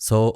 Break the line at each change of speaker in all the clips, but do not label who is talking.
100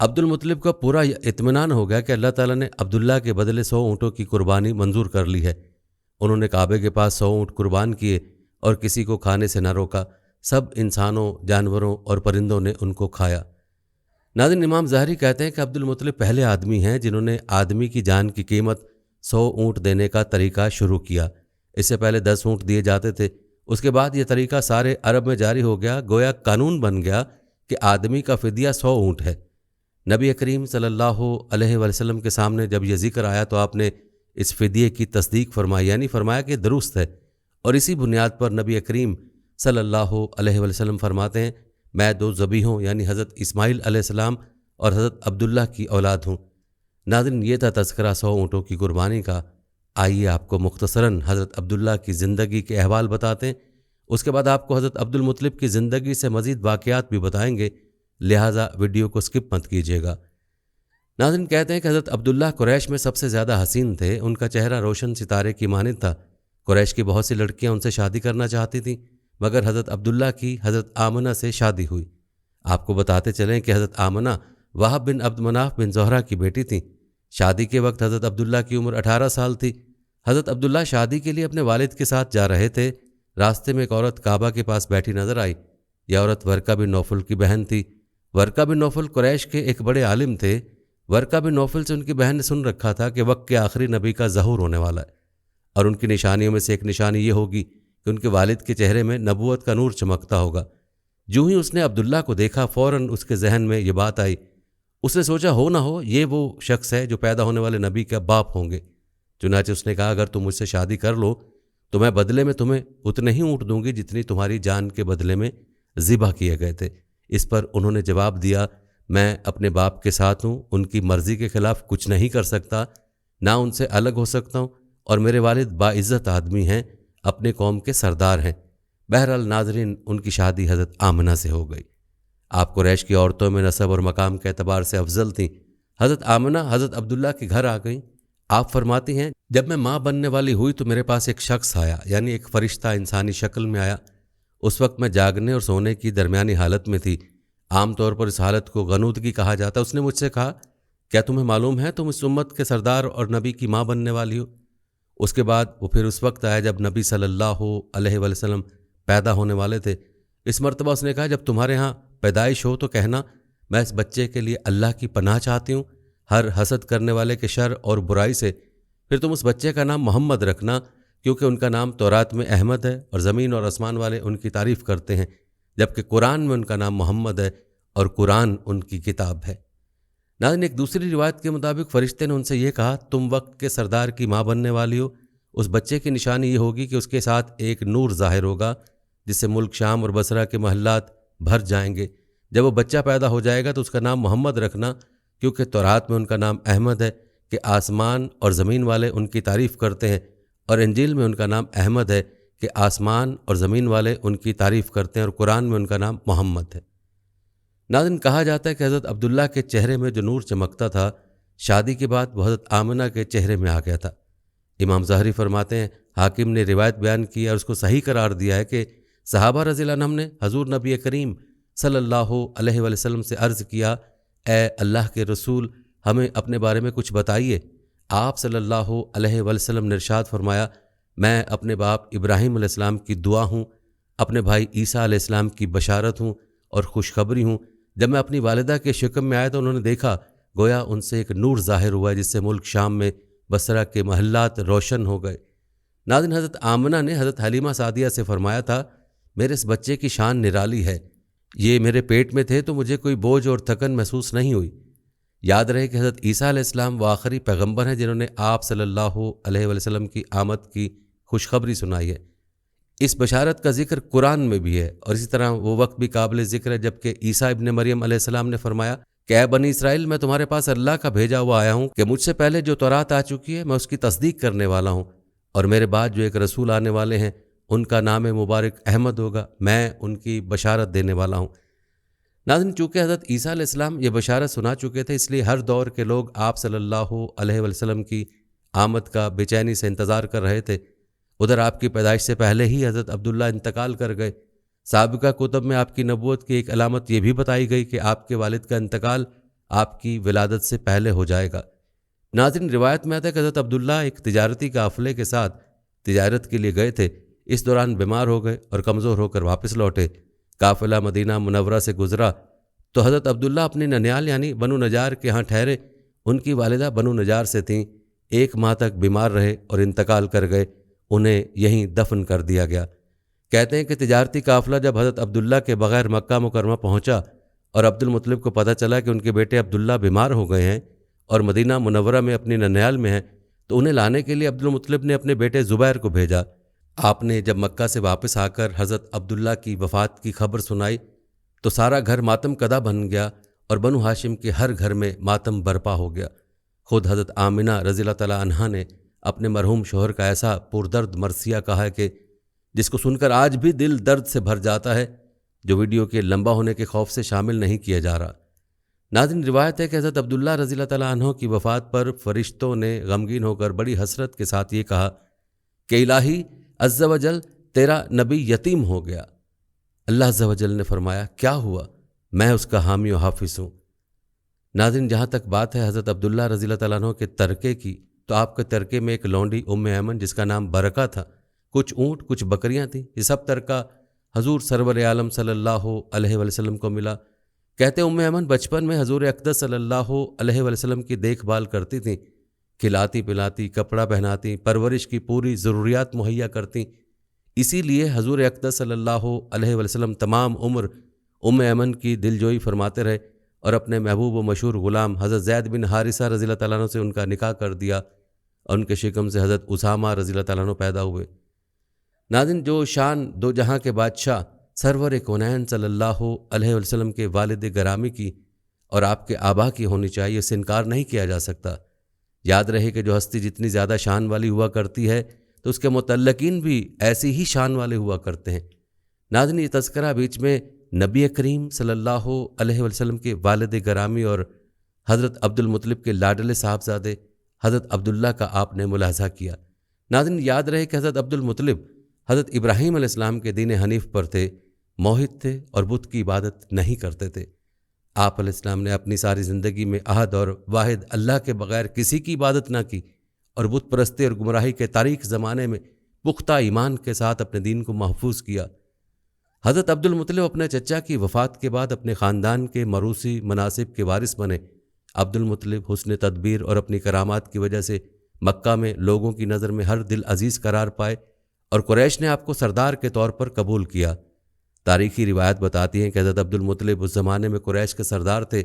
عبد المطلب کا پورا اطمینان ہو گیا کہ اللہ تعالیٰ نے عبداللہ کے بدلے 100 اونٹوں کی قربانی منظور کر لی ہے۔ انہوں نے کعبے کے پاس 100 اونٹ قربان کیے اور کسی کو کھانے سے نہ روکا۔ سب انسانوں، جانوروں اور پرندوں نے ان کو کھایا۔ ناظرین، امام ظاہری کہتے ہیں کہ عبد المطلب پہلے آدمی ہیں جنہوں نے آدمی کی جان کی قیمت 100 اونٹ دینے کا طریقہ شروع کیا۔ اس سے پہلے 10 اونٹ دیے جاتے تھے۔ اس کے بعد یہ طریقہ سارے عرب میں جاری ہو گیا، گویا قانون بن گیا کہ آدمی کا فدیہ 100 اونٹ ہے۔ نبی کریم صلی اللہ علیہ وسلم کے سامنے جب یہ ذکر آیا تو آپ نے اس فدیے کی تصدیق فرمائی، یعنی فرمایا کہ درست ہے، اور اسی بنیاد پر نبی کریم صلی اللہ علیہ وسلم فرماتے ہیں، میں 2 ذبیحوں یعنی حضرت اسماعیل علیہ السلام اور حضرت عبداللہ کی اولاد ہوں۔ ناظرین، یہ تھا تذکرہ 100 اونٹوں کی قربانی کا۔ آئیے آپ کو مختصراً حضرت عبداللہ کی زندگی کے احوال بتاتے ہیں، اس کے بعد آپ کو حضرت عبد المطلب کی زندگی سے مزید واقعات بھی بتائیں گے، لہٰذا ویڈیو کو سکپ مت کیجیے گا۔ ناظرین، کہتے ہیں کہ حضرت عبداللہ قریش میں سب سے زیادہ حسین تھے۔ ان کا چہرہ روشن ستارے کی مانند تھا۔ قریش کی بہت سی لڑکیاں ان سے شادی کرنا چاہتی تھیں، مگر حضرت عبداللہ کی حضرت آمنہ سے شادی ہوئی۔ آپ کو بتاتے چلیں کہ حضرت آمنہ وہب بن عبد مناف بن زہرہ کی بیٹی تھیں۔ شادی کے وقت حضرت عبداللہ کی عمر 18 سال تھی۔ حضرت عبداللہ شادی کے لیے اپنے والد کے ساتھ جا رہے تھے۔ راستے میں ایک عورت کعبہ کے پاس بیٹھی نظر آئی۔ یہ عورت ورقہ بن نوفل کی بہن تھی۔ ورقہ بن نوفل قریش کے ایک بڑے عالم تھے۔ ورقہ بن نوفل سے ان کی بہن نے سن رکھا تھا کہ وقت کے آخری نبی کا ظہور ہونے والا ہے، اور ان کی نشانیوں میں سے ایک نشانی یہ ہوگی کہ ان کے والد کے چہرے میں نبوت کا نور چمکتا ہوگا۔ جو ہی اس نے عبداللہ کو دیکھا، فوراً اس کے ذہن میں یہ بات آئی۔ اس نے سوچا ہو نہ ہو یہ وہ شخص ہے جو پیدا ہونے والے نبی کا باپ ہوں گے۔ چنانچہ اس نے کہا، اگر تم مجھ سے شادی کر لو تو میں بدلے میں تمہیں اتنے ہی اونٹ دوں گی جتنی تمہاری جان کے بدلے میں ذبح کیے گئے تھے۔ اس پر انہوں نے جواب دیا، میں اپنے باپ کے ساتھ ہوں، ان کی مرضی کے خلاف کچھ نہیں کر سکتا، نہ ان سے الگ ہو سکتا ہوں، اور میرے والد باعزت آدمی ہیں، اپنے قوم کے سردار ہیں۔ بہرحال ناظرین، ان کی شادی حضرت آمنہ سے ہو گئی۔ آپ قریش کی عورتوں میں نسب اور مقام کے اعتبار سے افضل تھیں۔ حضرت آمنہ حضرت عبداللہ کے گھر آ گئیں۔ آپ فرماتی ہیں، جب میں ماں بننے والی ہوئی تو میرے پاس ایک شخص آیا، یعنی ایک فرشتہ انسانی شکل میں آیا۔ اس وقت میں جاگنے اور سونے کی درمیانی حالت میں تھی۔ عام طور پر اس حالت کو غنودگی کہا جاتا ہے۔ اس نے مجھ سے کہا، کیا تمہیں معلوم ہے تم اس امت کے سردار اور نبی کی ماں بننے والی ہو؟ اس کے بعد وہ پھر اس وقت آیا جب نبی صلی اللہ علیہ وسلم پیدا ہونے والے تھے۔ اس مرتبہ اس نے کہا، جب تمہارے ہاں پیدائش ہو تو کہنا، میں اس بچے کے لیے اللہ کی پناہ چاہتی ہوں ہر حسد کرنے والے کے شر اور برائی سے۔ پھر تم اس بچے کا نام محمد رکھنا، کیونکہ ان کا نام تورات میں احمد ہے اور زمین اور آسمان والے ان کی تعریف کرتے ہیں، جبکہ قرآن میں ان کا نام محمد ہے اور قرآن ان کی کتاب ہے۔ ناظرین، ایک دوسری روایت کے مطابق فرشتے نے ان سے یہ کہا، تم وقت کے سردار کی ماں بننے والی ہو۔ اس بچے کی نشانی یہ ہوگی کہ اس کے ساتھ ایک نور ظاہر ہوگا جس سے ملک شام اور بصرہ کے محلات بھر جائیں گے۔ جب وہ بچہ پیدا ہو جائے گا تو اس کا نام محمد رکھنا، کیونکہ تورات میں ان کا نام احمد ہے کہ آسمان اور زمین والے ان کی تعریف کرتے ہیں، اور انجیل میں ان کا نام احمد ہے کہ آسمان اور زمین والے ان کی تعریف کرتے ہیں، اور قرآن میں ان کا نام محمد ہے۔ ناظرین، کہا جاتا ہے کہ حضرت عبداللہ کے چہرے میں جو نور چمکتا تھا، شادی کے بعد وہ حضرت آمنہ کے چہرے میں آ گیا تھا۔ امام ظاہری فرماتے ہیں، حاکم نے روایت بیان کی اور اس کو صحیح قرار دیا ہے کہ صحابہ رضی اللہ عنہم نے حضور نبی کریم صلی اللہ علیہ وسلم سے عرض کیا، اے اللہ کے رسول، ہمیں اپنے بارے میں کچھ بتائیے۔ آپ صلی اللہ علیہ وسلم نے ارشاد فرمایا، میں اپنے باپ ابراہیم علیہ السلام کی دعا ہوں، اپنے بھائی عیسیٰ علیہ السلام کی بشارت ہوں اور خوشخبری ہوں۔ جب میں اپنی والدہ کے شکم میں آیا تو انہوں نے دیکھا، گویا ان سے ایک نور ظاہر ہوا جس سے ملک شام میں بصرہ کے محلات روشن ہو گئے۔ ناظرین، حضرت آمنہ نے حضرت حلیمہ سعدیہ سے فرمایا تھا، میرے اس بچے کی شان نرالی ہے، یہ میرے پیٹ میں تھے تو مجھے کوئی بوجھ اور تھکن محسوس نہیں ہوئی۔ یاد رہے کہ حضرت عیسیٰ علیہ السلام وہ آخری پیغمبر ہیں جنہوں نے آپ صلی اللہ علیہ وسلم کی آمد کی خوشخبری سنائی ہے۔ اس بشارت کا ذکر قرآن میں بھی ہے، اور اسی طرح وہ وقت بھی قابل ذکر ہے جبکہ عیسیٰ ابن مریم علیہ السلام نے فرمایا کہ اے بنی اسرائیل، میں تمہارے پاس اللہ کا بھیجا ہوا آیا ہوں کہ مجھ سے پہلے جو تورات آ چکی ہے میں اس کی تصدیق کرنے والا ہوں، اور میرے بعد جو ایک رسول آنے والے ہیں ان کا نام مبارک احمد ہوگا، میں ان کی بشارت دینے والا ہوں۔ ناظرین، چونکہ حضرت عیسیٰ علیہ السلام یہ بشارت سنا چکے تھے، اس لیے ہر دور کے لوگ آپ صلی اللہ علیہ وسلم کی آمد کا بے چینی سے انتظار کر رہے تھے۔ ادھر آپ کی پیدائش سے پہلے ہی حضرت عبداللہ انتقال کر گئے۔ سابقہ کتب میں آپ کی نبوت کی ایک علامت یہ بھی بتائی گئی کہ آپ کے والد کا انتقال آپ کی ولادت سے پہلے ہو جائے گا۔ ناظرین، روایت میں آتا ہے کہ حضرت عبداللہ ایک تجارتی قافلے کے ساتھ تجارت کے لیے گئے تھے۔ اس دوران بیمار ہو گئے اور کمزور ہو کر واپس لوٹے۔ قافلہ مدینہ منورہ سے گزرا تو حضرت عبداللہ اپنی ننیال یعنی بنو نجار کے ہاں ٹھہرے۔ ان کی والدہ بنو نجار سے تھیں۔ 1 ماہ تک بیمار رہے اور انتقال کر گئے۔ انہیں یہیں دفن کر دیا گیا۔ کہتے ہیں کہ تجارتی قافلہ جب حضرت عبداللہ کے بغیر مکہ مکرمہ پہنچا اور عبد المطلب کو پتہ چلا کہ ان کے بیٹے عبداللہ بیمار ہو گئے ہیں اور مدینہ منورہ میں اپنی ننیال میں ہیں، تو انہیں لانے کے لیے عبد المطلب نے اپنے بیٹے زبیر کو بھیجا۔ آپ نے جب مکہ سے واپس آ کر حضرت عبداللہ کی وفات کی خبر سنائی تو سارا گھر ماتم کدہ بن گیا اور بنو ہاشم کے ہر گھر میں ماتم برپا ہو گیا۔ خود حضرت آمنہ رضی اللہ تعالیٰ عنہا نے اپنے مرحوم شوہر کا ایسا پردرد مرثیہ کہا ہے کہ جس کو سن کر آج بھی دل درد سے بھر جاتا ہے، جو ویڈیو کے لمبا ہونے کے خوف سے شامل نہیں کیا جا رہا۔ ناظرین، روایت ہے کہ حضرت عبداللہ رضی اللہ تعالیٰ عنہ کی وفات پر فرشتوں نے غمگین ہو کر بڑی حسرت کے ساتھ یہ کہا کہ الہی عز و جل، تیرا نبی یتیم ہو گیا۔ اللہ عز و جل نے فرمایا، کیا ہوا؟ میں اس کا حامی و حافظ ہوں۔ ناظرین، جہاں تک بات ہے حضرت عبداللہ رضی اللہ تعالیٰ عنہ کے ترکے کی، تو آپ کے ترکے میں ایک لونڈی ایمن جس کا نام برکہ تھا، کچھ اونٹ، کچھ بکریاں تھیں۔ یہ سب ترکہ حضور سرور عالم صلی اللہ علیہ وسلم کو ملا۔ کہتے ایمن بچپن میں حضور اقدس صلی اللہ علیہ وسلم کی دیکھ بھال کرتی تھیں، کھلاتی پلاتی، کپڑا پہناتی، پرورش کی پوری ضروریات مہیا کرتی۔ اسی لیے حضور اقدس صلی اللہ علیہ وسلم تمام عمر ایمن کی دلجوئی فرماتے رہے اور اپنے محبوب و مشہور غلام حضرت زید بن حارثہ رضی اللہ تعالیٰ عنہ سے ان کا نکاح کر دیا اور ان کے شکم سے حضرت اسامہ رضی اللہ تعالیٰ عنہ پیدا ہوئے۔ ناظرین، جو شان دو جہاں کے بادشاہ سرور کونین صلی اللہ علیہ وسلم کے والد گرامی کی اور آپ کے آبا کی ہونی چاہیے، اس سے انکار نہیں کیا جا سکتا۔ یاد رہے کہ جو ہستی جتنی زیادہ شان والی ہوا کرتی ہے تو اس کے متعلقین بھی ایسی ہی شان والے ہوا کرتے ہیں۔ ناظرین، یہ تذکرہ بیچ میں نبی کریم صلی اللہ علیہ وسلم کے والد گرامی اور حضرت عبد المطلب کے لاڈلے صاحبزادے حضرت عبداللہ کا آپ نے ملاحظہ کیا۔ ناظرین، یاد رہے کہ حضرت عبد المطلب حضرت ابراہیم علیہ السلام کے دین حنیف پر تھے، موحد تھے اور بت کی عبادت نہیں کرتے تھے۔ آپ علیہ السلام نے اپنی ساری زندگی میں احد اور واحد اللہ کے بغیر کسی کی عبادت نہ کی اور بت پرستی اور گمراہی کے تاریک زمانے میں پختہ ایمان کے ساتھ اپنے دین کو محفوظ کیا۔ حضرت عبد المطلب اپنے چچا کی وفات کے بعد اپنے خاندان کے موروثی مناصب کے وارث بنے۔ عبد المطلب حسن تدبیر اور اپنی کرامات کی وجہ سے مکہ میں لوگوں کی نظر میں ہر دل عزیز قرار پائے اور قریش نے آپ کو سردار کے طور پر قبول کیا۔ تاریخی روایت بتاتی ہیں کہ حضرت عبد المطلب اس زمانے میں قریش کے سردار تھے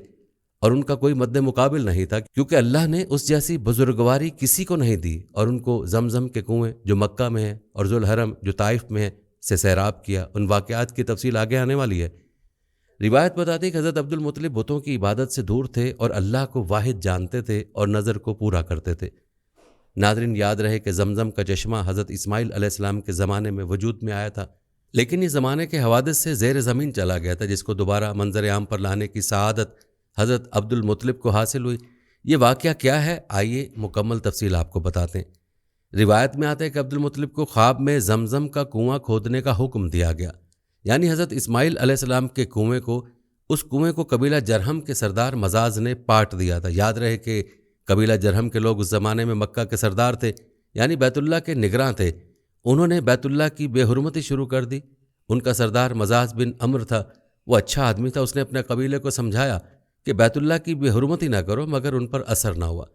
اور ان کا کوئی مد مقابل نہیں تھا، کیونکہ اللہ نے اس جیسی بزرگواری کسی کو نہیں دی، اور ان کو زمزم کے کنویں جو مکہ میں ہے اور ذوالحرم جو طائف میں ہے سے سیراب کیا۔ ان واقعات کی تفصیل آگے آنے والی ہے۔ روایت بتاتی ہے کہ حضرت عبد المطلب بتوں کی عبادت سے دور تھے اور اللہ کو واحد جانتے تھے اور نظر کو پورا کرتے تھے۔ ناظرین، یاد رہے کہ زمزم کا چشمہ حضرت اسماعیل علیہ السلام کے زمانے میں وجود میں آیا تھا، لیکن یہ زمانے کے حوادث سے زیر زمین چلا گیا تھا، جس کو دوبارہ منظر عام پر لانے کی سعادت حضرت عبد المطلب کو حاصل ہوئی۔ یہ واقعہ کیا ہے، آئیے مکمل تفصیل آپ کو بتاتے ہیں۔ روایت میں آتا ہے کہ عبد المطلب کو خواب میں زمزم کا کنواں کھودنے کا حکم دیا گیا، یعنی حضرت اسماعیل علیہ السلام کے کنویں کو، اس کنویں کو قبیلہ جرہم کے سردار مزاز نے پاٹ دیا تھا۔ یاد رہے کہ قبیلہ جرہم کے لوگ اس زمانے میں مکہ کے سردار تھے، یعنی بیت اللہ کے نگراں تھے۔ انہوں نے بیت اللہ کی بے حرمتی شروع کر دی۔ ان کا سردار مزاز بن عمر تھا، وہ اچھا آدمی تھا۔ اس نے اپنے قبیلے کو سمجھایا کہ بیت اللہ کی بے حرمتی نہ کرو، مگر ان پر اثر نہ ہوا۔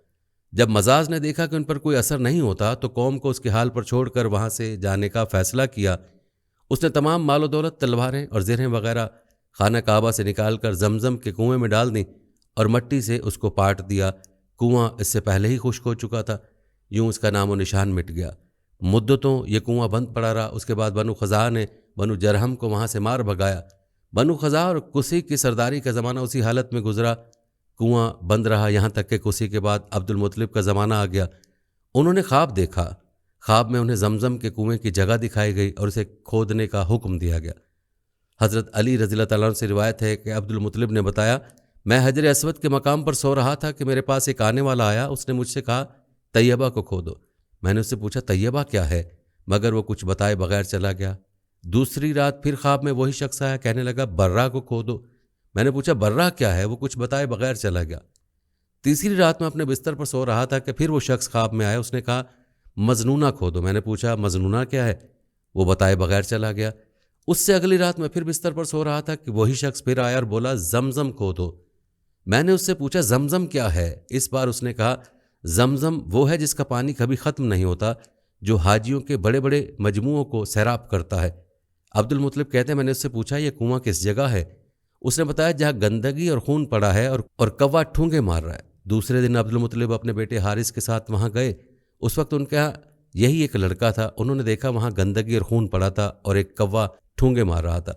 جب مزاز نے دیکھا کہ ان پر کوئی اثر نہیں ہوتا تو قوم کو اس کے حال پر چھوڑ کر وہاں سے جانے کا فیصلہ کیا۔ اس نے تمام مال و دولت، تلواریں اور زرہیں وغیرہ خانہ کعبہ سے نکال کر زمزم کے کنویں میں ڈال دیں اور مٹی سے اس کو پاٹ دیا۔ کنواں اس سے پہلے ہی خشک ہو چکا تھا، یوں اس کا نام و نشان مٹ گیا۔ مدتوں یہ کنواں بند پڑا رہا۔ اس کے بعد بنو خزاعہ نے بنو جرہم کو وہاں سے مار بھگایا۔ بنو خزاعہ اور کسی کی سرداری کا زمانہ اسی حالت میں گزرا، کنواں بند رہا، یہاں تک کہ کسی کے بعد عبد المطلب کا زمانہ آ گیا۔ انہوں نے خواب دیکھا، خواب میں انہیں زمزم کے کنویں کی جگہ دکھائی گئی اور اسے کھودنے کا حکم دیا گیا۔ حضرت علی رضی اللہ تعالیٰ عنہ سے روایت ہے کہ عبد المطلب نے بتایا، میں حجر اسود کے مقام پر سو رہا تھا کہ میرے پاس ایک آنے والا آیا۔ اس نے مجھ سے کہا طیبہ کو کھودو۔ میں نے اس سے پوچھا طیبہ کیا ہے، مگر وہ کچھ بتائے بغیر چلا گیا۔ دوسری رات پھر خواب میں وہی شخص آیا، کہنے لگا برہ کو کھودو۔ میں نے پوچھا برہ کیا ہے؟ وہ کچھ بتائے بغیر چلا گیا۔ تیسری رات میں اپنے بستر پر سو رہا تھا کہ پھر وہ شخص خواب میں آیا، اس نے کہا مظنونہ کھودو۔ میں نے پوچھا مظنونہ کیا ہے؟ وہ بتائے بغیر چلا گیا۔ اس سے اگلی رات میں پھر بستر پر سو رہا تھا کہ وہی شخص پھر آیا اور بولا زمزم کھودو۔ میں نے اس سے پوچھا زمزم کیا ہے؟ اس بار اس نے کہا زمزم وہ ہے جس کا پانی کبھی ختم نہیں ہوتا، جو حاجیوں کے بڑے بڑے مجموعوں کو سیراب کرتا ہے۔ عبد المطلب کہتے ہیں میں نے اس سے پوچھا یہ کنواں کس جگہ ہے؟ اس نے بتایا جہاں گندگی اور خون پڑا ہے اور کوا ٹھونگے مار رہا ہے۔ دوسرے دن عبد المطلب اپنے بیٹے حارث کے ساتھ وہاں گئے۔ اس وقت ان کا یہی ایک لڑکا تھا۔ انہوں نے دیکھا وہاں گندگی اور خون پڑا تھا اور ایک کوا ٹھونگے مار رہا تھا۔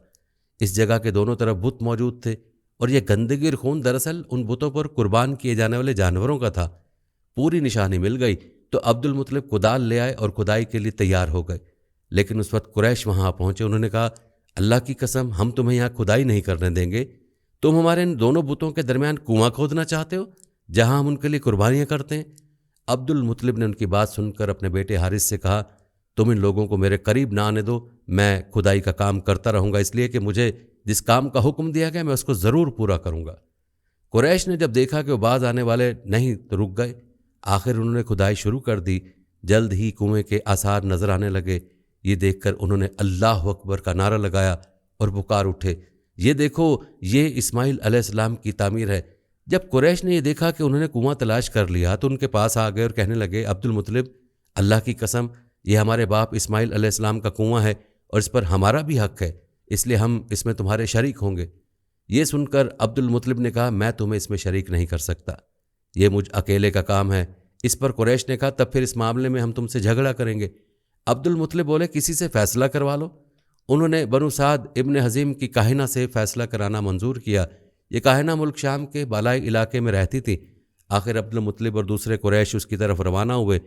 اس جگہ کے دونوں طرف بت موجود تھے اور یہ گندگی اور خون دراصل ان بتوں پر قربان کیے جانے والے جانوروں کا تھا۔ پوری نشانی مل گئی تو عبد المطلب کدال لے آئے اور کھدائی کے لیے تیار ہو گئے، لیکن اس وقت قریش وہاں پہنچے۔ انہوں نے کہا اللہ کی قسم ہم تمہیں یہاں کھدائی نہیں کرنے دیں گے، تم ہمارے ان دونوں بتوں کے درمیان کنواں کھودنا چاہتے ہو جہاں ہم ان کے لیے قربانیاں کرتے ہیں؟ عبد المطلب نے ان کی بات سن کر اپنے بیٹے حارث سے کہا تم ان لوگوں کو میرے قریب نہ آنے دو، میں کھدائی کا کام کرتا رہوں گا، اس لیے کہ مجھے جس کام کا حکم دیا گیا میں اس کو ضرور پورا کروں گا۔ قریش نے جب دیکھا کہ وہ باز آنے والے نہیں تو رک گئے۔ آخر انہوں نے کھدائی شروع کر دی۔ جلد ہی کنویں کے آثار نظر آنے لگے۔ یہ دیکھ کر انہوں نے اللہ اکبر کا نعرہ لگایا اور پکار اٹھے یہ دیکھو یہ اسماعیل علیہ السلام کی تعمیر ہے۔ جب قریش نے یہ دیکھا کہ انہوں نے کنواں تلاش کر لیا تو ان کے پاس آ گئے اور کہنے لگے عبد المطلب اللہ کی قسم یہ ہمارے باپ اسماعیل علیہ السلام کا کنواں ہے اور اس پر ہمارا بھی حق ہے، اس لیے ہم اس میں تمہارے شریک ہوں گے۔ یہ سن کر عبد المطلب نے کہا میں تمہیں اس میں شریک نہیں کر سکتا، یہ مجھ اکیلے کا کام ہے۔ اس پر قریش نے کہا تب پھر اس معاملے میں ہم تم سے جھگڑا کریں گے۔ عبد المطلب بولے کسی سے فیصلہ کروا لو۔ انہوں نے بنو سعد ابن حزیم کی کاہنہ سے فیصلہ کرانا منظور کیا۔ یہ کاہنہ ملک شام کے بالائی علاقے میں رہتی تھی۔ آخر عبد المطلب اور دوسرے قریش اس کی طرف روانہ ہوئے۔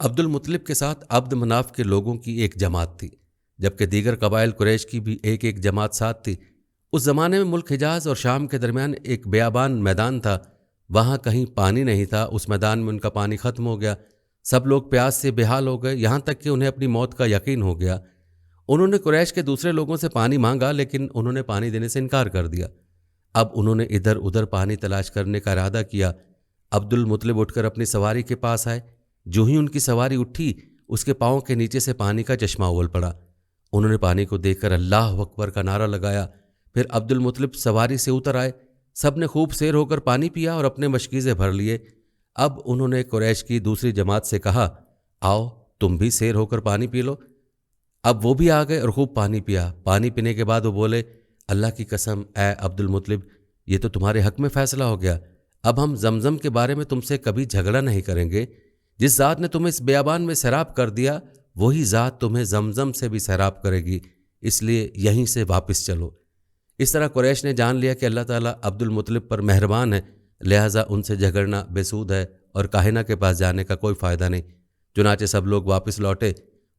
عبد المطلب کے ساتھ عبد مناف کے لوگوں کی ایک جماعت تھی، جبکہ دیگر قبائل قریش کی بھی ایک جماعت ساتھ تھی۔ اس زمانے میں ملک حجاز اور شام کے درمیان ایک بیابان میدان تھا، وہاں کہیں پانی نہیں تھا۔ اس میدان میں ان کا پانی ختم ہو گیا، سب لوگ پیاس سے بے حال ہو گئے، یہاں تک کہ انہیں اپنی موت کا یقین ہو گیا۔ انہوں نے قریش کے دوسرے لوگوں سے پانی مانگا لیکن انہوں نے پانی دینے سے انکار کر دیا۔ اب انہوں نے ادھر ادھر پانی تلاش کرنے کا ارادہ کیا۔ عبد المطلب اٹھ کر اپنی سواری کے پاس آئے۔ جو ہی ان کی سواری اٹھی اس کے پاؤں کے نیچے سے پانی کا چشمہ اول پڑا۔ انہوں نے پانی کو دیکھ کر اللہ اکبر کا نعرہ لگایا۔ پھر عبد المطلب سواری سے اتر آئے، سب نے خوب سیر ہو کر پانی پیا اور اپنے مشکیزے بھر لیے۔ اب انہوں نے قریش کی دوسری جماعت سے کہا آؤ تم بھی سیر ہو کر پانی پی لو۔ اب وہ بھی آ گئے اور خوب پانی پیا۔ پانی پینے کے بعد وہ بولے اللہ کی قسم اے عبد المطلب یہ تو تمہارے حق میں فیصلہ ہو گیا، اب ہم زمزم کے بارے میں تم سے کبھی جھگڑا نہیں کریں گے۔ جس ذات نے تمہیں اس بیابان میں سیراب کر دیا وہی ذات تمہیں زمزم سے بھی سیراب کرے گی، اس لیے یہیں سے واپس چلو۔ اس طرح قریش نے جان لیا کہ اللہ تعالیٰ عبد المطلب پر مہربان ہے، لہٰذا ان سے جھگڑنا بے سود ہے اور کاہنہ کے پاس جانے کا کوئی فائدہ نہیں۔ چنانچہ سب لوگ واپس لوٹے۔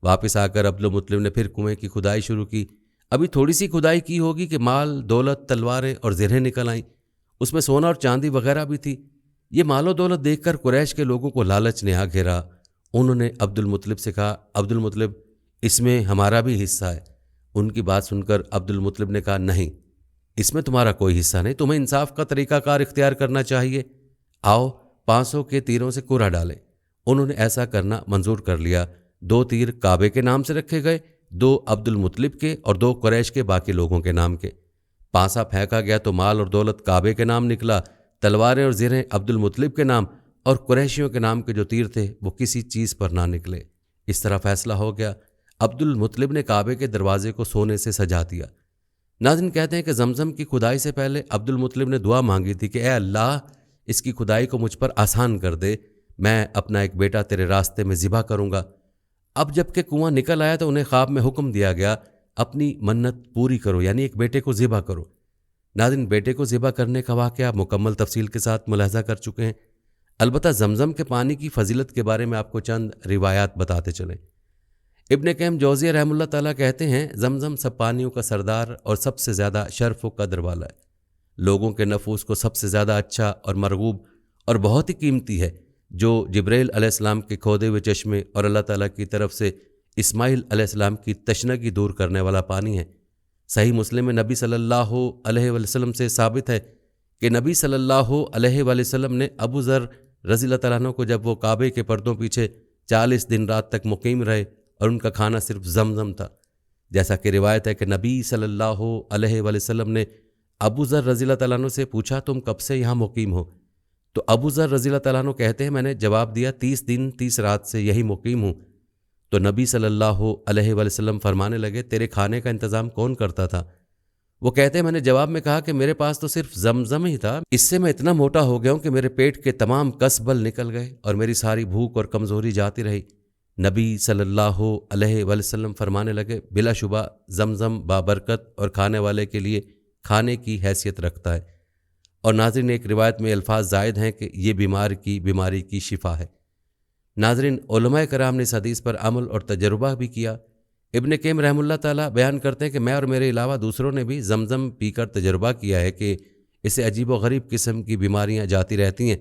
واپس آ کر عبد المطلب نے پھر کنویں کی کھدائی شروع کی۔ ابھی تھوڑی سی کھدائی کی ہوگی کہ مال دولت تلواریں اور زرہیں نکل آئیں، اس میں سونا اور چاندی وغیرہ بھی تھی۔ یہ مال و دولت دیکھ کر قریش کے لوگوں کو لالچ نے آ گھیرا۔ انہوں نے عبد المطلب سے کہا عبد المطلب اس میں ہمارا بھی حصہ ہے۔ ان کی بات سن کر عبد المطلب نے کہا نہیں اس میں تمہارا کوئی حصہ نہیں، تمہیں انصاف کا طریقہ کار اختیار کرنا چاہیے۔ آؤ 500 کے تیروں سے کورا ڈالیں۔ انہوں نے ایسا کرنا منظور کر لیا۔ 2 تیر کعبے کے نام سے رکھے گئے، 2 عبد المطلب کے اور 2 قریش کے باقی لوگوں کے نام کے۔ پانسا پھینکا گیا تو مال اور دولت کعبے کے نام نکلا، تلواریں اور زرہیں عبد المطلب کے نام، اور قریشیوں کے نام کے جو تیر تھے وہ کسی چیز پر نہ نکلے۔ اس طرح فیصلہ ہو گیا۔ عبد المطلب نے کعبے کے دروازے کو سونے سے سجا دیا۔ ناظرین کہتے ہیں کہ زمزم کی کھدائی سے پہلے عبد المطلب نے دعا مانگی تھی کہ اے اللہ اس کی کھدائی کو مجھ پر آسان کر دے، میں اپنا ایک بیٹا تیرے راستے میں ذبح کروں گا۔ اب جب کہ کنواں نکل آیا تو انہیں خواب میں حکم دیا گیا اپنی منت پوری کرو، یعنی ایک بیٹے کو ذبح کرو۔ ناظرین بیٹے کو ذبح کرنے کا واقعہ مکمل تفصیل کے ساتھ ملاحظہ کر چکے ہیں۔ البتہ زمزم کے پانی کی فضیلت کے بارے میں آپ کو چند روایات بتاتے چلیں۔ ابن قیم جوزیہ رحمہ اللہ تعالیٰ کہتے ہیں زمزم سب پانیوں کا سردار اور سب سے زیادہ شرف و قدر والا ہے، لوگوں کے نفوس کو سب سے زیادہ اچھا اور مرغوب اور بہت ہی قیمتی ہے، جو جبرائیل علیہ السلام کے کھودے ہوئے چشمے اور اللہ تعالیٰ کی طرف سے اسماعیل علیہ السلام کی تشنگی دور کرنے والا پانی ہے۔ صحیح مسلم میں نبی صلی اللہ علیہ وسلم سے ثابت ہے کہ نبی صلی اللہ علیہ وسلم نے ابو ذر رضی اللہ تعالیٰ عنہ کو جب وہ کعبے کے پردوں پیچھے 40 دن رات تک مقیم رہے اور ان کا کھانا صرف زمزم تھا، جیسا کہ روایت ہے کہ نبی صلی اللہ علیہ وسلم نے ابو ذر رضی اللہ تعالیٰ عنہ سے پوچھا تم کب سے یہاں مقیم ہو؟ تو ابو ذر رضی اللہ تعالیٰ عنہ کہتے ہیں میں نے جواب دیا 30 دن 30 رات سے یہی مقیم ہوں۔ تو نبی صلی اللہ علیہ وسلم فرمانے لگے تیرے کھانے کا انتظام کون کرتا تھا؟ وہ کہتے ہیں میں نے جواب میں کہا کہ میرے پاس تو صرف زمزم ہی تھا، اس سے میں اتنا موٹا ہو گیا ہوں کہ میرے پیٹ کے تمام کسبل نکل گئے اور میری ساری بھوک اور کمزوری جاتی رہی۔ نبی صلی اللہ علیہ وسلم فرمانے لگے بلا شبہ زمزم بابرکت اور کھانے والے کے لیے کھانے کی حیثیت رکھتا ہے۔ اور ناظرین ایک روایت میں الفاظ زائد ہیں کہ یہ بیمار کی بیماری کی شفا ہے۔ ناظرین علماء کرام نے اس حدیث پر عمل اور تجربہ بھی کیا۔ ابن قیم رحمہ اللہ تعالیٰ بیان کرتے ہیں کہ میں اور میرے علاوہ دوسروں نے بھی زمزم پی کر تجربہ کیا ہے کہ اس سے عجیب و غریب قسم کی بیماریاں جاتی رہتی ہیں،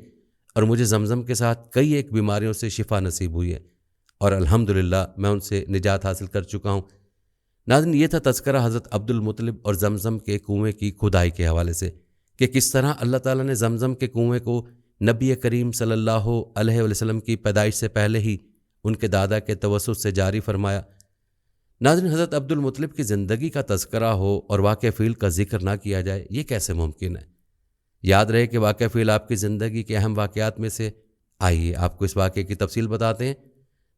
اور مجھے زمزم کے ساتھ کئی ایک بیماریوں سے شفا نصیب ہوئی ہے، اور الحمدللہ میں ان سے نجات حاصل کر چکا ہوں۔ ناظرین یہ تھا تذکرہ حضرت عبد المطلب اور زمزم کے کنویں کی کھدائی کے حوالے سے کہ کس طرح اللہ تعالیٰ نے زمزم کے کنویں کو نبی کریم صلی اللہ علیہ وسلم کی پیدائش سے پہلے ہی ان کے دادا کے توسط سے جاری فرمایا۔ ناظرین حضرت عبد المطلب کی زندگی کا تذکرہ ہو اور واقع فعل کا ذکر نہ کیا جائے یہ کیسے ممکن ہے؟ یاد رہے کہ واقع فعل آپ کی زندگی کے اہم واقعات میں سے، آئیے آپ کو اس واقعے کی تفصیل بتاتے ہیں۔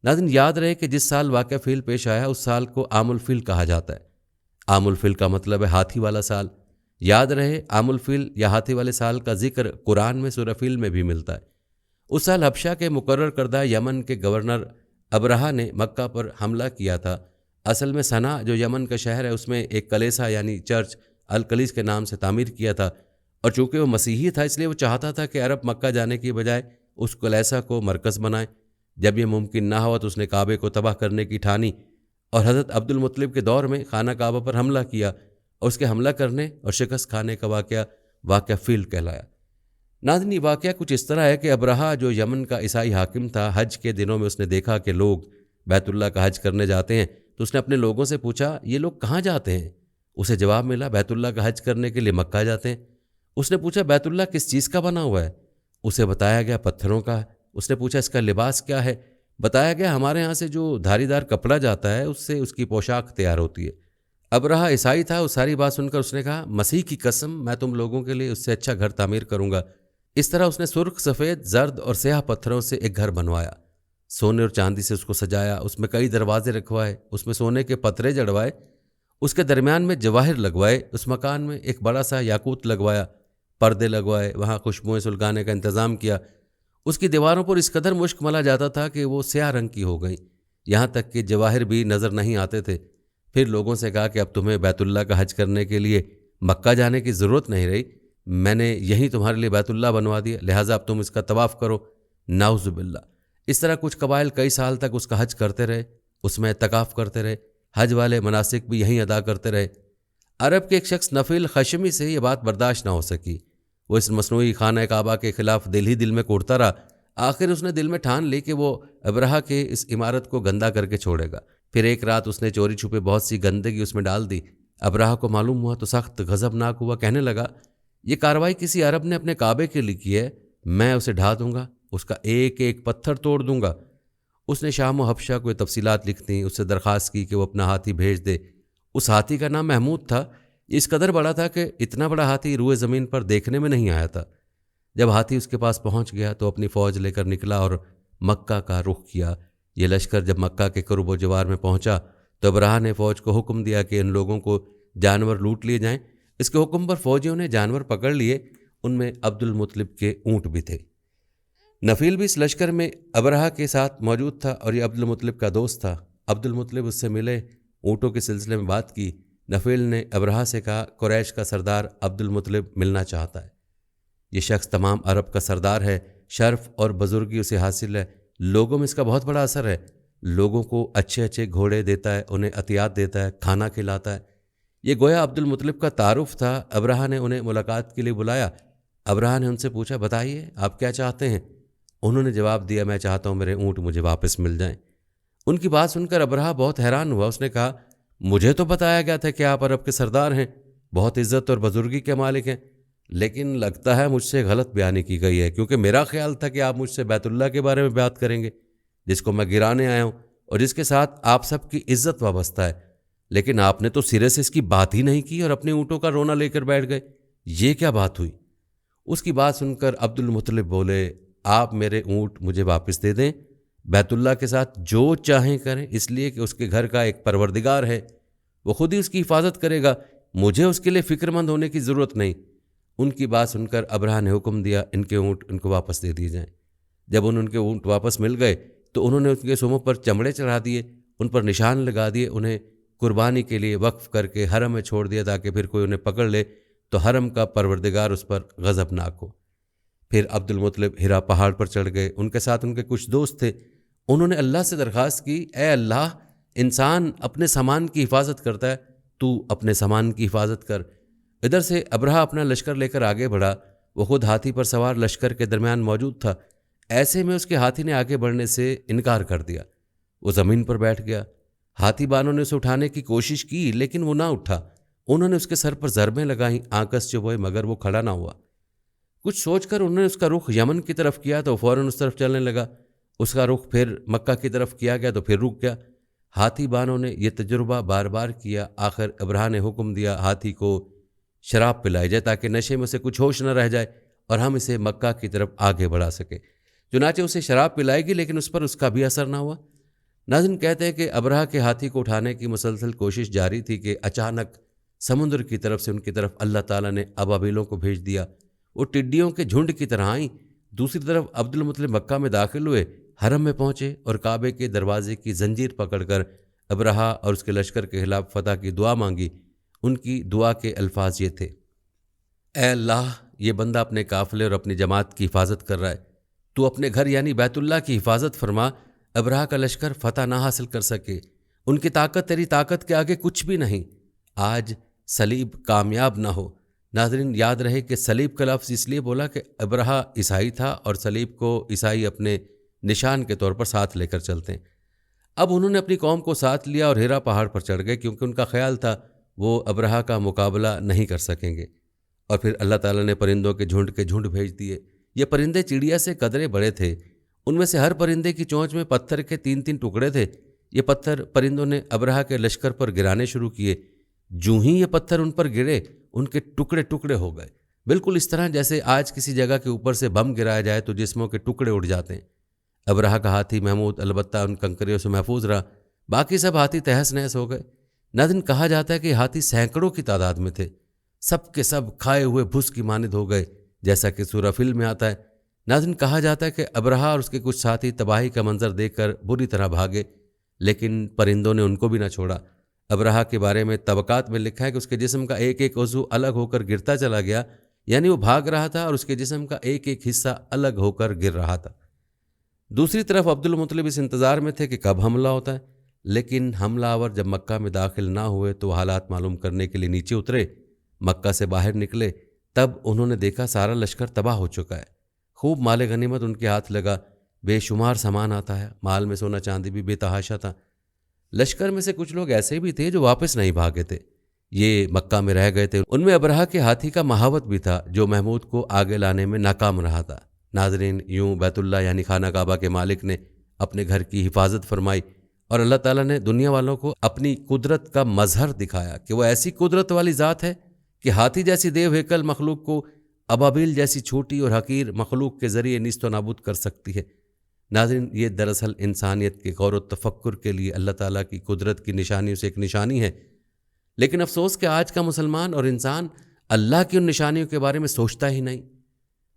ناظرین یاد رہے کہ جس سال واقع فعل پیش آیا اس سال کو عام الفیل کہا جاتا ہے۔ عام الفیل کا مطلب ہے ہاتھی والا سال۔ یاد رہے عام الفیل یا ہاتھی والے سال کا ذکر قرآن میں سورہ فیل میں بھی ملتا ہے۔ اس سال حبشہ کے مقرر کردہ یمن کے گورنر ابرہہ نے مکہ پر حملہ کیا تھا۔ اصل میں صنعا جو یمن کا شہر ہے اس میں ایک کلیسا یعنی چرچ الکلیس کے نام سے تعمیر کیا تھا، اور چونکہ وہ مسیحی تھا اس لیے وہ چاہتا تھا کہ عرب مکہ جانے کی بجائے اس کلیسا کو مرکز بنائے۔ جب یہ ممکن نہ ہوا تو اس نے کعبے کو تباہ کرنے کی ٹھانی اور حضرت عبد المطلب کے دور میں خانہ کعبہ پر حملہ کیا، اور اس کے حملہ کرنے اور شکست کھانے کا واقعہ فیل کہلایا۔ ناظرین یہ واقعہ کچھ اس طرح ہے کہ ابرہہ جو یمن کا عیسائی حاکم تھا، حج کے دنوں میں اس نے دیکھا کہ لوگ بیت اللہ کا حج کرنے جاتے ہیں، تو اس نے اپنے لوگوں سے پوچھا یہ لوگ کہاں جاتے ہیں؟ اسے جواب ملا بیت اللہ کا حج کرنے کے لیے مکہ جاتے ہیں۔ اس نے پوچھا بیت اللہ کس چیز کا بنا ہوا ہے؟ اسے بتایا گیا پتھروں کا ہے۔ اس نے پوچھا اس کا لباس کیا ہے؟ بتایا گیا ہمارے ہاں سے جو دھاری دار کپڑا جاتا ہے اس سے اس کی پوشاک تیار ہوتی ہے۔ ابرہہ عیسائی تھا، وہ ساری بات سن کر اس نے کہا مسیح کی قسم میں تم لوگوں کے لیے اس سے اچھا گھر تعمیر کروں گا۔ اس طرح اس نے سرخ، سفید، زرد اور سیاہ پتھروں سے ایک گھر بنوایا، سونے اور چاندی سے اس کو سجایا، اس میں کئی دروازے رکھوائے، اس میں سونے کے پترے جڑوائے، اس کے درمیان میں جواہر لگوائے، اس مکان میں ایک بڑا سا یاقوت لگوایا، پردے لگوائے، وہاں خوشبوئیں سلگانے کا انتظام کیا۔ اس کی دیواروں پر اس قدر مشک ملا جاتا تھا کہ وہ سیاہ رنگ کی ہو گئیں، یہاں تک کہ جواہر بھی نظر نہیں آتے تھے۔ پھر لوگوں سے کہا کہ اب تمہیں بیت اللہ کا حج کرنے کے لیے مکہ جانے کی ضرورت نہیں رہی، میں نے یہیں تمہارے لیے بیت اللہ بنوا دیا، لہٰذا اب تم اس کا طواف کرو۔ نعوذ باللہ۔ اس طرح کچھ قبائل کئی سال تک اس کا حج کرتے رہے، اس میں اعتکاف کرتے رہے، حج والے مناسک بھی یہیں ادا کرتے رہے۔ عرب کے ایک شخص نفیل خشمی سے یہ بات برداشت نہ ہو سکی، وہ اس مصنوعی خانہ کعبہ کے خلاف دل ہی دل میں کوڑتا رہا۔ آخر اس نے دل میں ٹھان لی کہ وہ ابرہہ کے اس عمارت کو گندہ کر کے چھوڑے گا۔ پھر ایک رات اس نے چوری چھپے بہت سی گندگی اس میں ڈال دی۔ ابرہہ کو معلوم ہوا تو سخت غضبناک ہوا، کہنے لگا یہ کارروائی کسی عرب نے اپنے کعبے کے لیے کی ہے، میں اسے ڈھا دوں گا، اس کا ایک ایک پتھر توڑ دوں گا۔ اس نے شام و حبشہ کو یہ تفصیلات لکھ دیں، اس سے درخواست کی کہ وہ اپنا ہاتھی بھیج دے۔ اس ہاتھی کا نام محمود تھا، یہ اس قدر بڑا تھا کہ اتنا بڑا ہاتھی روئے زمین پر دیکھنے میں نہیں آیا تھا۔ جب ہاتھی اس کے پاس پہنچ گیا تو اپنی فوج لے کر نکلا اور مکہ کا رخ کیا۔ یہ لشکر جب مکہ کے قرب و جوار میں پہنچا تو ابرہہ نے فوج کو حکم دیا کہ ان لوگوں کو جانور لوٹ لیے جائیں۔ اس کے حکم پر فوجیوں نے جانور پکڑ لیے، ان میں عبد المطلب کے اونٹ بھی تھے۔ نفیل بھی اس لشکر میں ابرہہ کے ساتھ موجود تھا اور یہ عبد المطلب کا دوست تھا۔ عبد المطلب اس سے ملے، اونٹوں کے سلسلے میں بات کی۔ نفیل نے ابرہہ سے کہا قریش کا سردار عبد المطلب ملنا چاہتا ہے، یہ شخص تمام عرب کا سردار ہے، شرف اور بزرگی اسے حاصل ہے، لوگوں میں اس کا بہت بڑا اثر ہے، لوگوں کو اچھے اچھے گھوڑے دیتا ہے، انہیں عطیات دیتا ہے، کھانا کھلاتا ہے۔ یہ گویا عبد المطلب کا تعارف تھا۔ ابرہہ نے انہیں ملاقات کے لیے بلایا۔ ابرہہ نے ان سے پوچھا بتائیے آپ کیا چاہتے ہیں؟ انہوں نے جواب دیا میں چاہتا ہوں میرے اونٹ مجھے واپس مل جائیں۔ ان کی بات سن کر ابرہہ بہت حیران ہوا، اس نے کہا مجھے تو بتایا گیا تھا کہ آپ عرب کے سردار ہیں، بہت عزت اور بزرگی کے مالک ہیں، لیکن لگتا ہے مجھ سے غلط بیانی کی گئی ہے، کیونکہ میرا خیال تھا کہ آپ مجھ سے بیت اللہ کے بارے میں بات کریں گے، جس کو میں گرانے آیا ہوں اور جس کے ساتھ آپ سب کی عزت وابستہ ہے، لیکن آپ نے تو سرے سے اس کی بات ہی نہیں کی اور اپنے اونٹوں کا رونا لے کر بیٹھ گئے۔ یہ کیا بات ہوئی؟ اس کی بات سن کر عبد المطلب بولے، آپ میرے اونٹ مجھے واپس دے دیں، بیت اللہ کے ساتھ جو چاہیں کریں، اس لیے کہ اس کے گھر کا ایک پروردگار ہے، وہ خود ہی اس کی حفاظت کرے گا، مجھے اس کے لیے فکر مند ہونے کی ضرورت نہیں۔ ان کی بات سن کر ابرہہ نے حکم دیا، ان کے اونٹ ان کو واپس دے دیے جائیں۔ جب ان کے اونٹ واپس مل گئے تو انہوں نے ان کے سوموں پر چمڑے چڑھا دیے، ان پر نشان لگا دیے، انہیں قربانی کے لیے وقف کر کے حرم میں چھوڑ دیا تاکہ پھر کوئی انہیں پکڑ لے تو حرم کا پروردگار اس پر غضبناک ہو۔ پھر عبد المطلب ہرا پہاڑ پر چڑھ گئے، ان کے ساتھ ان کے کچھ دوست تھے۔ انہوں نے اللہ سے درخواست کی، اے اللہ، انسان اپنے سامان کی حفاظت کرتا ہے، تو اپنے سامان کی حفاظت کر۔ ادھر سے ابرہہ اپنا لشکر لے کر آگے بڑھا، وہ خود ہاتھی پر سوار لشکر کے درمیان موجود تھا۔ ایسے میں اس کے ہاتھی نے آگے بڑھنے سے انکار کر دیا، وہ زمین پر بیٹھ گیا۔ ہاتھی بانوں نے اسے اٹھانے کی کوشش کی لیکن وہ نہ اٹھا۔ انہوں نے اس کے سر پر ضربیں لگائیں، آنکس چبھوئے، مگر وہ کھڑا نہ ہوا۔ کچھ سوچ کر انہوں نے اس کا رخ یمن کی طرف کیا تو فوراً اس طرف چلنے لگا۔ اس کا رخ پھر مکہ کی طرف کیا گیا تو پھر رک گیا۔ ہاتھی بانوں نے یہ تجربہ بار بار کیا۔ آخر ابرہہ نے حکم دیا، ہاتھی کو شراب پلائی جائے تاکہ نشے میں سے کچھ ہوش نہ رہ جائے اور ہم اسے مکہ کی طرف آگے بڑھا سکیں۔ چنانچہ اسے شراب پلائے گی لیکن اس پر اس کا بھی اثر نہ ہوا۔ ناظرین، کہتے ہیں کہ ابرہہ کے ہاتھی کو اٹھانے کی مسلسل کوشش جاری تھی کہ اچانک سمندر کی طرف سے ان کی طرف اللہ تعالیٰ نے ابابیلوں کو بھیج دیا۔ وہ ٹڈیوں کے جھنڈ کی طرح آئیں۔ دوسری طرف عبد المطلب مکہ میں داخل ہوئے، حرم میں پہنچے اور کعبے کے دروازے کی زنجیر پکڑ کر ابرہہ اور اس کے لشکر کے خلاف فتح کی دعا مانگی۔ ان کی دعا کے الفاظ یہ تھے، اے اللہ، یہ بندہ اپنے قافلے اور اپنی جماعت کی حفاظت کر رہا ہے، تو اپنے گھر یعنی بیت اللہ کی حفاظت فرما، ابرہہ کا لشکر فتح نہ حاصل کر سکے، ان کی طاقت تیری طاقت کے آگے کچھ بھی نہیں، آج صلیب کامیاب نہ ہو۔ ناظرین، یاد رہے کہ صلیب کا لفظ اس لیے بولا کہ ابرہہ عیسائی تھا اور صلیب کو عیسائی اپنے نشان کے طور پر ساتھ لے کر چلتے ہیں۔ اب انہوں نے اپنی قوم کو ساتھ لیا اور ہیرا پہاڑ پر چڑھ گئے، کیونکہ ان کا خیال تھا وہ ابرہہ کا مقابلہ نہیں کر سکیں گے۔ اور پھر اللہ تعالیٰ نے پرندوں کے جھنڈ بھیج دیے۔ یہ پرندے چڑیا سے قدرے بڑے تھے، ان میں سے ہر پرندے کی چونچ میں پتھر کے 3 ٹکڑے تھے۔ یہ پتھر پرندوں نے ابرہہ کے لشکر پر گرانے شروع کیے۔ جوں ہی یہ پتھر ان پر گرے، ان کے ٹکڑے ہو گئے، بالکل اس طرح جیسے آج کسی جگہ کے اوپر سے بم گرایا جائے تو جسموں کے ٹکڑے اڑ جاتے ہیں۔ ابرہہ کا ہاتھی محمود البتہ ان کنکریوں سے محفوظ رہا، باقی سب ہاتھی تہس نہس ہو گئے۔ ناظرین، کہا جاتا ہے کہ ہاتھی سینکڑوں کی تعداد میں تھے، سب کے سب کھائے ہوئے بھس کی مانند ہو گئے، جیسا کہ سورہ فیل میں آتا ہے۔ ناظرین، کہا جاتا ہے کہ ابرہہ اور اس کے کچھ ساتھی تباہی کا منظر دیکھ کر بری طرح بھاگے، لیکن پرندوں نے ان کو بھی نہ چھوڑا۔ ابرہہ کے بارے میں طبقات میں لکھا ہے کہ اس کے جسم کا ایک عضو الگ ہو کر گرتا چلا گیا، یعنی وہ بھاگ رہا تھا اور اس کے جسم کا ایک حصہ الگ ہو کر گر رہا تھا۔ دوسری طرف عبد المطلب اس انتظار میں تھے کہ کب حملہ ہوتا ہے، لیکن حملہ آور جب مکہ میں داخل نہ ہوئے تو حالات معلوم کرنے کے لیے نیچے اترے۔ مکہ سے باہر نکلے تب انہوں نے دیکھا سارا لشکر تباہ ہو چکا ہے، خوب مال غنیمت ان کے ہاتھ لگا، بے شمار سامان آتا ہے، مال میں سونا چاندی بھی بے تحاشا تھا۔ لشکر میں سے کچھ لوگ ایسے بھی تھے جو واپس نہیں بھاگے تھے، یہ مکہ میں رہ گئے تھے۔ ان میں ابرہہ کے ہاتھی کا مہاوت بھی تھا جو محمود کو آگے لانے میں ناکام رہا تھا۔ ناظرین، یوں بیت اللہ یعنی خانہ کعبہ کے مالک نے اپنے گھر کی حفاظت فرمائی اور اللہ تعالیٰ نے دنیا والوں کو اپنی قدرت کا مظہر دکھایا کہ وہ ایسی قدرت والی ذات ہے کہ ہاتھی جیسی دیو ہیکل مخلوق کو ابابیل جیسی چھوٹی اور حقیر مخلوق کے ذریعے نیست و نابود کر سکتی ہے۔ ناظرین، یہ دراصل انسانیت کے غور و تفکر کے لیے اللہ تعالیٰ کی قدرت کی نشانیوں سے ایک نشانی ہے، لیکن افسوس کہ آج کا مسلمان اور انسان اللہ کی ان نشانیوں کے بارے میں سوچتا ہی نہیں۔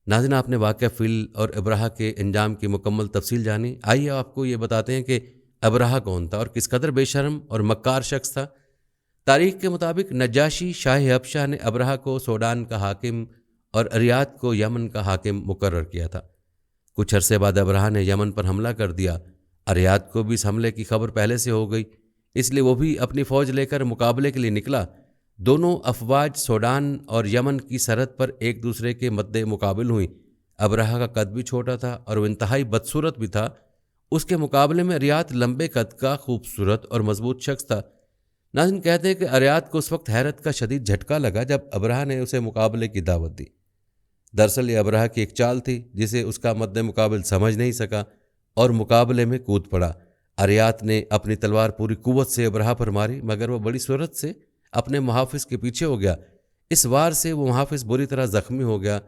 ناظرین، آپ نے واقعہ فیل اور ابرہہ کے انجام کی مکمل تفصیل جانی، آئیے آپ کو یہ بتاتے ہیں کہ ابرہہ کون تھا اور کس قدر بے شرم اور مکار شخص تھا۔ تاریخ کے مطابق نجاشی شاہ حبشہ نے ابرہہ کو سوڈان کا حاکم اور اریات کو یمن کا حاکم مقرر کیا تھا۔ کچھ عرصے بعد ابرہہ نے یمن پر حملہ کر دیا۔ اریات کو بھی اس حملے کی خبر پہلے سے ہو گئی، اس لیے وہ بھی اپنی فوج لے کر مقابلے کے لیے نکلا۔ دونوں افواج سوڈان اور یمن کی سرحد پر ایک دوسرے کے مد مقابل ہوئیں۔ ابرہہ کا قد بھی چھوٹا تھا اور وہ انتہائی بدصورت بھی تھا، اس کے مقابلے میں اریات لمبے قد کا خوبصورت اور مضبوط شخص تھا۔ ناظرین کہتے ہیں کہ اریات کو اس وقت حیرت کا شدید جھٹکا لگا جب ابرہہ نے اسے مقابلے کی دعوت دی۔ دراصل یہ ابرہہ کی ایک چال تھی جسے اس کا مد مقابل سمجھ نہیں سکا اور مقابلے میں کود پڑا۔ اریات نے اپنی تلوار پوری قوت سے ابرہہ پر ماری، مگر وہ بڑی سرعت سے اپنے محافظ کے پیچھے ہو گیا۔ اس وار سے وہ محافظ بری طرح زخمی ہو گیا۔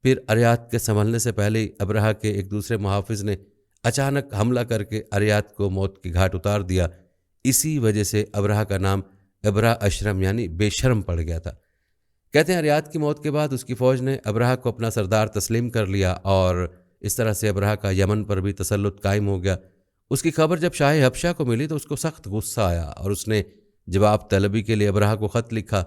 پھر اریات کے سنبھلنے سے پہلے ہی ابرہہ کے ایک دوسرے محافظ نے اچانک حملہ کر کے اریات کو موت کے گھاٹ اتار دیا۔ اسی وجہ سے ابرہہ کا نام ابرہ اشرم یعنی بے شرم پڑ گیا تھا۔ کہتے ہیں اریات کی موت کے بعد اس کی فوج نے ابرہہ کو اپنا سردار تسلیم کر لیا اور اس طرح سے ابرہہ کا یمن پر بھی تسلط قائم ہو گیا۔ اس کی خبر جب شاہ حبشہ کو ملی تو اس کو سخت غصہ آیا اور اس نے جواب طلبی کے لیے ابرہہ کو خط لکھا۔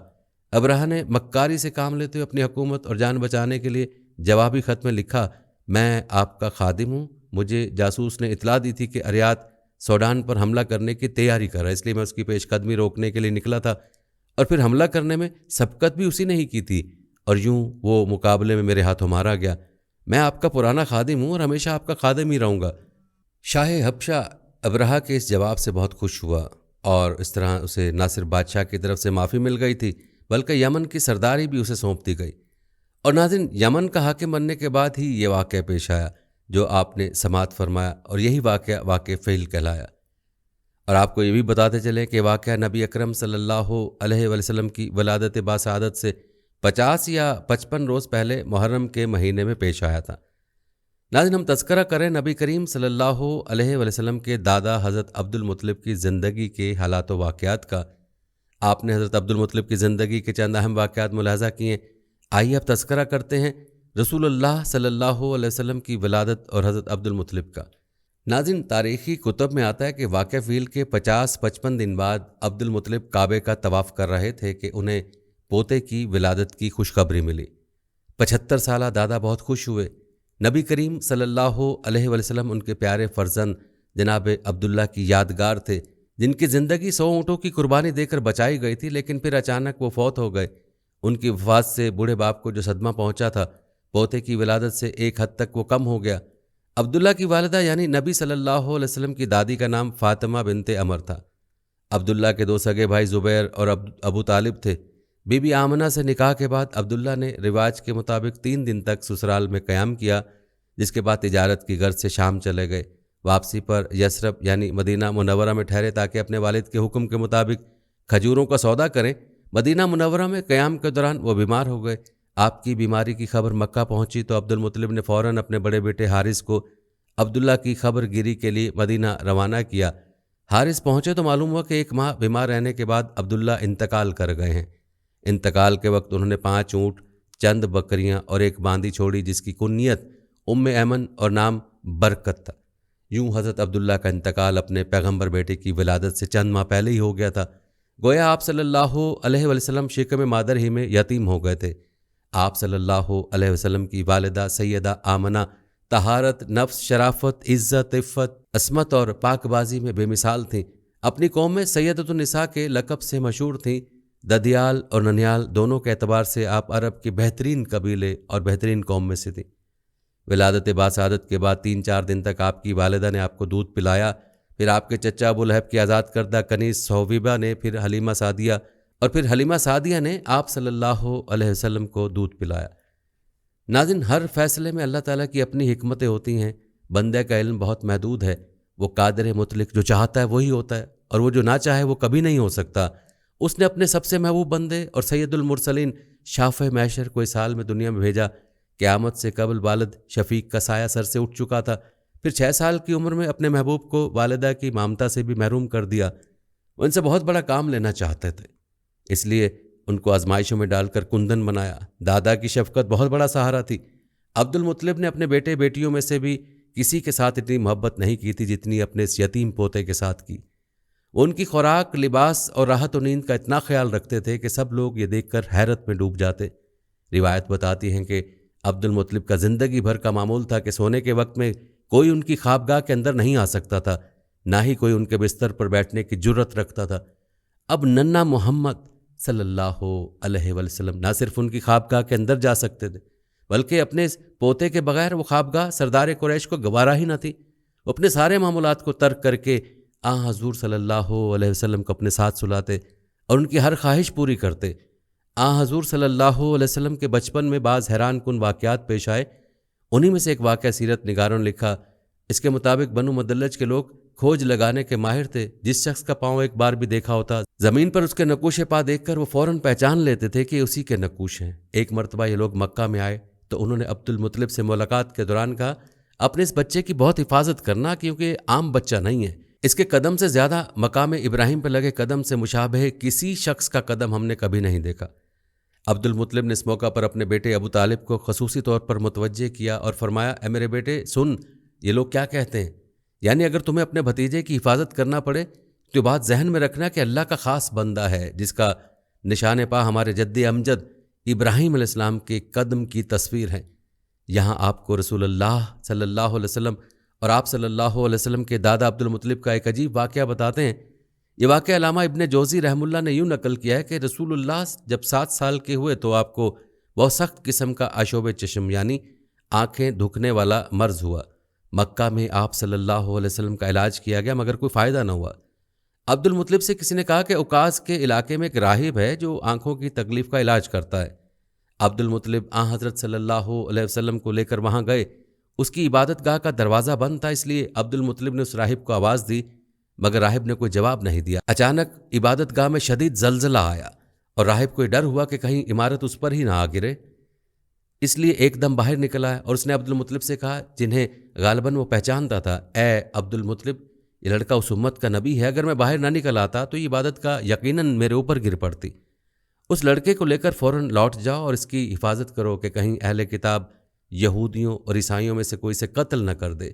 ابرہہ نے مکاری سے کام لیتے ہوئے اپنی حکومت اور جان بچانے کے لیے جوابی خط میں لکھا، میں آپ کا خادم ہوں، مجھے جاسوس نے اطلاع دی تھی کہ اریات سوڈان پر حملہ کرنے کی تیاری کر رہا ہے، اس لیے میں اس کی پیش قدمی روکنے کے لیے نکلا تھا، اور پھر حملہ کرنے میں سبقت بھی اسی نے ہی کی تھی، اور یوں وہ مقابلے میں میرے ہاتھوں مارا گیا۔ میں آپ کا پرانا خادم ہوں اور ہمیشہ آپ کا خادم ہی رہوں گا۔ شاہ حبشہ ابرہہ کے اس جواب سے بہت خوش ہوا اور اس طرح اسے نہ صرف بادشاہ کی طرف سے معافی مل گئی تھی بلکہ یمن کی سرداری بھی اسے سونپ دی گئی۔ اور ناظرین، یمن کا حاکم بننے کے بعد ہی یہ واقعہ پیش آیا جو آپ نے سماعت فرمایا، اور یہی واقعہ فعل کہلایا۔ اور آپ کو یہ بھی بتاتے چلیں کہ واقعہ نبی اکرم صلی اللہ علیہ وسلم کی ولادت باسعادت سے 50 یا 55 روز پہلے محرم کے مہینے میں پیش آیا تھا۔ ناظرین، ہم تذکرہ کریں نبی کریم صلی اللہ علیہ وسلم کے دادا حضرت عبد المطلب کی زندگی کے حالات و واقعات کا۔ آپ نے حضرت عبد المطلب کی زندگی کے چند اہم واقعات ملاحظہ کیے۔ آئیے اب تذکرہ کرتے ہیں رسول اللہ صلی اللہ علیہ وسلم کی ولادت اور حضرت عبد المطلب کا۔ ناظرین، تاریخی کتب میں آتا ہے کہ واقعہ فیل کے 50-55 دن بعد عبد المطلب کعبے کا طواف کر رہے تھے کہ انہیں پوتے کی ولادت کی خوشخبری ملی۔ 75 سالہ دادا بہت خوش ہوئے۔ نبی کریم صلی اللہ علیہ وسلم ان کے پیارے فرزند جناب عبداللہ کی یادگار تھے، جن کی زندگی 100 اونٹوں کی قربانی دے کر بچائی گئی تھی، لیکن پھر اچانک وہ فوت ہو گئے۔ ان کی وفات سے بوڑھے باپ کو جو صدمہ پہنچا تھا، پوتے کی ولادت سے ایک حد تک وہ کم ہو گیا۔ عبداللہ کی والدہ یعنی نبی صلی اللہ علیہ وسلم کی دادی کا نام فاطمہ بنت عمر تھا۔ عبداللہ کے 2 سگے بھائی زبیر اور ابو طالب تھے۔ بی بی آمنہ سے نکاح کے بعد عبداللہ نے رواج کے مطابق 3 دن تک سسرال میں قیام کیا، جس کے بعد تجارت کی غرض سے شام چلے گئے۔ واپسی پر یثرب یعنی مدینہ منورہ میں ٹھہرے تاکہ اپنے والد کے حکم کے مطابق کھجوروں کا سودا کریں۔ مدینہ منورہ میں قیام کے دوران وہ بیمار ہو گئے۔ آپ کی بیماری کی خبر مکہ پہنچی تو عبد المطلب نے فوراً اپنے بڑے بیٹے حارث کو عبداللہ کی خبر گیری کے لیے مدینہ روانہ کیا۔ حارث پہنچے تو معلوم ہوا کہ 1 ماہ بیمار رہنے کے بعد عبداللہ انتقال کر گئے ہیں۔ انتقال کے وقت انہوں نے 5 اونٹ، چند بکریاں اور 1 باندی چھوڑی، جس کی کنیت ایمن اور نام برکت تھا۔ یوں حضرت عبداللہ کا انتقال اپنے پیغمبر بیٹے کی ولادت سے چند ماہ پہلے ہی ہو گیا تھا۔ گویا آپ صلی اللہ علیہ وسلم شکم مادر ہی میں یتیم ہو گئے تھے۔ آپ صلی اللہ علیہ وسلم کی والدہ سیدہ آمنہ طہارت، نفس، شرافت، عزت، عفت، عصمت اور پاک بازی میں بے مثال تھیں۔ اپنی قوم میں سیدۃ النساء کے لقب سے مشہور تھیں۔ ددیال اور ننیال دونوں کے اعتبار سے آپ عرب کے بہترین قبیلے اور بہترین قوم میں سے تھیں۔ ولادت باسعادت کے بعد 3-4 دن تک آپ کی والدہ نے آپ کو دودھ پلایا، پھر آپ کے چچا ابو لہب کی آزاد کردہ کنیز صویبہ نے، پھر حلیمہ سعدیہ، اور پھر حلیمہ سعدیہ نے آپ صلی اللہ علیہ وسلم کو دودھ پلایا۔ ناظرین، ہر فیصلے میں اللہ تعالیٰ کی اپنی حکمتیں ہوتی ہیں۔ بندے کا علم بہت محدود ہے۔ وہ قادر مطلق، جو چاہتا ہے وہی ہوتا ہے، اور وہ جو نہ چاہے وہ کبھی نہیں ہو سکتا۔ اس نے اپنے سب سے محبوب بندے اور سید المرسلین شافع محشر کو اس حال میں دنیا میں بھیجا۔ قیامت سے قبل والد شفیق کا سایہ سر سے اٹھ چکا تھا، پھر 6 سال کی عمر میں اپنے محبوب کو والدہ کی مامتا سے بھی محروم کر دیا۔ وہ ان سے بہت بڑا کام لینا چاہتے تھے، اس لیے ان کو آزمائشوں میں ڈال کر کندن بنایا۔ دادا کی شفقت بہت بڑا سہارا تھی۔ عبد المطلب نے اپنے بیٹے بیٹیوں میں سے بھی کسی کے ساتھ اتنی محبت نہیں کی تھی جتنی اپنے اس یتیم پوتے کے ساتھ کی۔ وہ ان کی خوراک، لباس اور راحت و نیند کا اتنا خیال رکھتے تھے کہ سب لوگ یہ دیکھ کر حیرت میں ڈوب جاتے۔ روایت بتاتی ہیں کہ عبد المطلب کا زندگی بھر کا معمول تھا کہ سونے کے وقت میں کوئی ان کی خوابگاہ کے اندر نہیں آ سکتا تھا، نہ ہی کوئی ان کے بستر پر بیٹھنے کی جرت رکھتا تھا۔ اب ننھا محمد صلی اللہ علیہ وسلم نہ صرف ان کی خوابگاہ کے اندر جا سکتے تھے، بلکہ اپنے پوتے کے بغیر وہ خوابگاہ سردار قریش کو گوارا ہی نہ تھی۔ وہ اپنے سارے معمولات کو ترک کر کے حضور صلی اللہ علیہ وسلم کو اپنے ساتھ سلاتے اور ان کی ہر خواہش پوری کرتے۔ حضور صلی اللہ علیہ وسلم کے بچپن میں بعض حیران کن واقعات پیش آئے، انہی میں سے ایک واقعہ سیرت نگاروں نے لکھا۔ اس کے مطابق بنو مدلج کے لوگ کھوج لگانے کے ماہر تھے۔ جس شخص کا پاؤں ایک بار بھی دیکھا ہوتا، زمین پر اس کے نقوش پا دیکھ کر وہ فوراً پہچان لیتے تھے کہ اسی کے نقوش ہیں۔ ایک مرتبہ یہ لوگ مکہ میں آئے تو انہوں نے عبد المطلب سے ملاقات کے دوران کہا، اپنے اس بچے کی بہت حفاظت کرنا، کیونکہ عام بچہ نہیں ہے۔ اس کے قدم سے زیادہ مقام ابراہیم پہ لگے قدم سے مشابہ کسی شخص کا قدم ہم نے کبھی نہیں دیکھا۔ عبد المطلب نے اس موقع پر اپنے بیٹے ابو طالب کو خصوصی طور پر متوجہ کیا اور فرمایا، اے میرے بیٹے سن، یہ لوگ کیا کہتے ہیں، یعنی اگر تمہیں اپنے بھتیجے کی حفاظت کرنا پڑے تو بات ذہن میں رکھنا کہ اللہ کا خاص بندہ ہے جس کا نشان پا ہمارے جد امجد ابراہیم علیہ السلام کے قدم کی تصویر ہے۔ یہاں آپ کو رسول اللہ صلی اللہ علیہ وسلم اور آپ صلی اللہ علیہ وسلم کے دادا عبد المطلب کا ایک عجیب واقعہ بتاتے ہیں۔ یہ واقعہ علامہ ابن جوزی رحم اللہ نے یوں نقل کیا ہے کہ رسول اللہ جب 7 سال کے ہوئے تو آپ کو بہت سخت قسم کا آشوب چشم یعنی آنکھیں دھکنے والا مرض ہوا۔ مکہ میں آپ صلی اللہ علیہ وسلم کا علاج کیا گیا مگر کوئی فائدہ نہ ہوا۔ عبد المطلب سے کسی نے کہا کہ اوکاز کے علاقے میں ایک راہب ہے جو آنکھوں کی تکلیف کا علاج کرتا ہے۔ عبد المطلب حضرت صلی اللہ علیہ وسلم کو لے کر وہاں گئے۔ اس کی عبادت گاہ کا دروازہ بند تھا، اس لیے عبد المطلب نے اس راہب کو آواز دی مگر راہب نے کوئی جواب نہیں دیا۔ اچانک عبادت گاہ میں شدید زلزلہ آیا اور راہب کو ڈر ہوا کہ کہیں عمارت اس پر ہی نہ آ گرے، اس لیے ایک دم باہر نکل آیا اور اس نے عبد المطلب سے کہا، جنہیں غالباً وہ پہچانتا تھا، اے عبد المطلب، یہ لڑکا اس امت کا نبی ہے، اگر میں باہر نہ نکل آتا تو یہ عبادت کا یقیناً میرے اوپر گر پڑتی۔ اس لڑکے کو لے کر فوراً لوٹ جاؤ اور اس کی حفاظت کرو کہ کہیں اہل کتاب یہودیوں اور عیسائیوں میں سے کوئی اسے قتل نہ کر دے۔